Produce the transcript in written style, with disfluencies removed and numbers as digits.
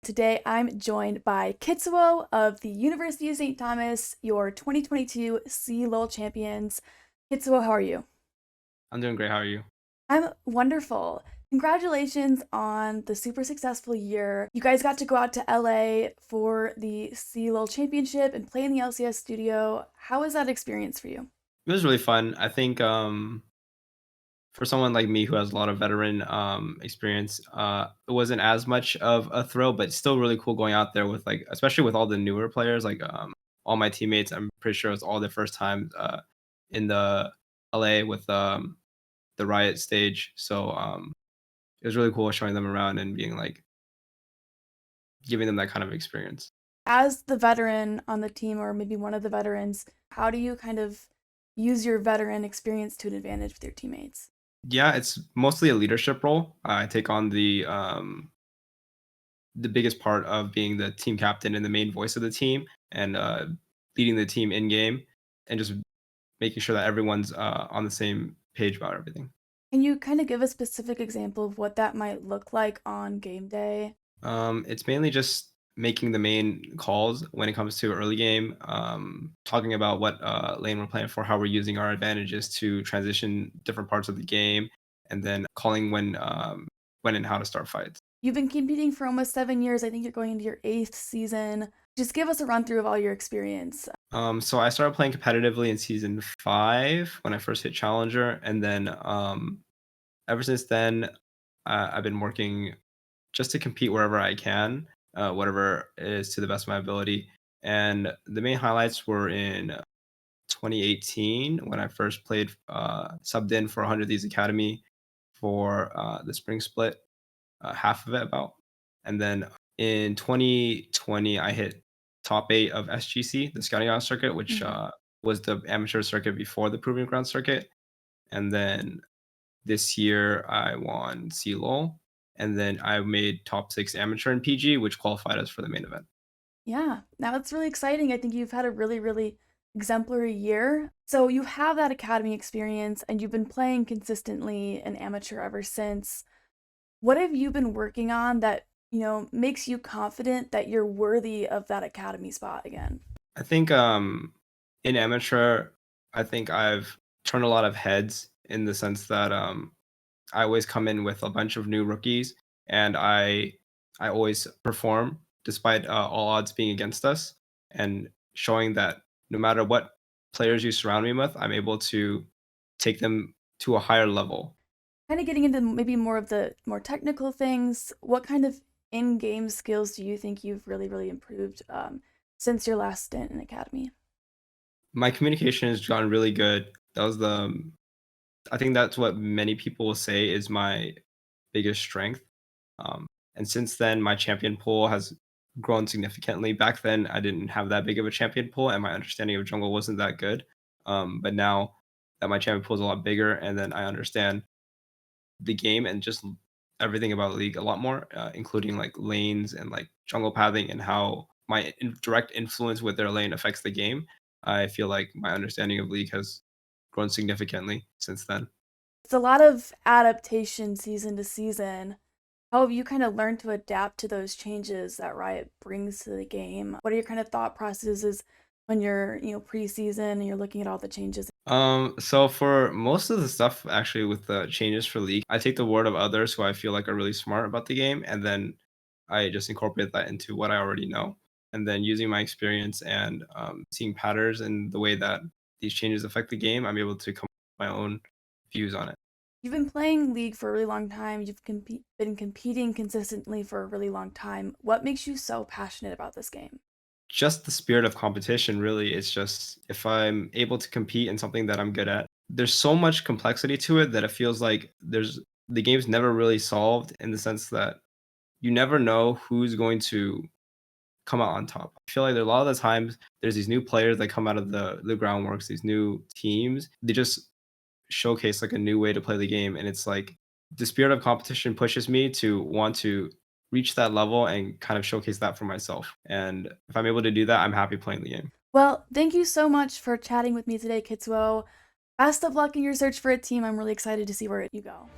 Today I'm joined by Kitzuo of the University of St. Thomas, your 2022 C-Lowell champions. Kitzuo, how are you? I'm doing great. How are you? I'm wonderful. Congratulations on the super successful year. You guys got to go out to LA for the C-Lowell championship and play in the LCS studio. How was that experience for you? It was really fun. I think for someone like me who has a lot of veteran experience, it wasn't as much of a thrill, but still really cool going out there with like, especially with all the newer players, like all my teammates. I'm pretty sure it was all their first time in the LA with the Riot stage. So it was really cool showing them around and being like giving them that kind of experience. As the veteran on the team, or maybe one of the veterans, how do you kind of use your veteran experience to an advantage with your teammates? Yeah, it's mostly a leadership role. I take on the biggest part of being the team captain and the main voice of the team and leading the team in game and just making sure that everyone's on the same page about everything. Can you kind of give a specific example of what that might look like on game day? It's mainly just making the main calls when it comes to early game, talking about what lane we're playing for, how we're using our advantages to transition different parts of the game, and then calling when and how to start fights. You've been competing for almost 7 years. I think you're going into your eighth season. Just give us a run through of all your experience. So I started playing competitively in season 5 when I first hit Challenger, and then ever since then, I've been working just to compete wherever I can, whatever is to the best of my ability. And the main highlights were in 2018 when I first played, subbed in for 100 Thieves Academy for the spring split, half of it about. And then in 2020, I hit top 8 of SGC, the Scouting Ground Circuit, which Mhm. was the amateur circuit before the Proving Ground Circuit. And then this year, I won CLOL, and then I made top 6 amateur in PG, which qualified us for the main event. Yeah, now it's really exciting. I think you've had a really, really exemplary year. So you have that academy experience and you've been playing consistently in amateur ever since. What have you been working on that, makes you confident that you're worthy of that academy spot again? I think in amateur, I think I've turned a lot of heads in the sense that I always come in with a bunch of new rookies, and I always perform despite all odds being against us, and showing that no matter what players you surround me with, I'm able to take them to a higher level. Kind of getting into maybe more of the more technical things, what kind of in-game skills do you think you've really, really improved since your last stint in academy? My communication has gotten really good. That was the I think that's what many people will say is my biggest strength. Um, and since then, my champion pool has grown significantly. Back then, I didn't have that big of a champion pool, and my understanding of jungle wasn't that good. But now that my champion pool is a lot bigger, and then I understand the game and just everything about the league a lot more, including like lanes and like jungle pathing and how my direct influence with their lane affects the game. I feel like my understanding of league has grown significantly since then. It's a lot of adaptation season to season. How have you kind of learned to adapt to those changes that Riot brings to the game? What are your kind of thought processes when you're, preseason and you're looking at all the changes? So for most of the stuff actually with the changes for league, I take the word of others who I feel like are really smart about the game, and then I just incorporate that into what I already know. And then using my experience and seeing patterns and the way that these changes affect the game, I'm able to come up with my own views on it. You've been playing League for a really long time. You've been competing consistently for a really long time. What makes you so passionate about this game? Just the spirit of competition, really. It's just if I'm able to compete in something that I'm good at, there's so much complexity to it that it feels like the game's never really solved in the sense that you never know who's going to come out on top. I feel like there a lot of the times there's these new players that come out of the groundworks, these new teams. They just showcase like a new way to play the game, and it's like the spirit of competition pushes me to want to reach that level and kind of showcase that for myself. And if I'm able to do that, I'm happy playing the game. Well, thank you so much for chatting with me today, Kitsuo. Best of luck in your search for a team. I'm really excited to see where you go.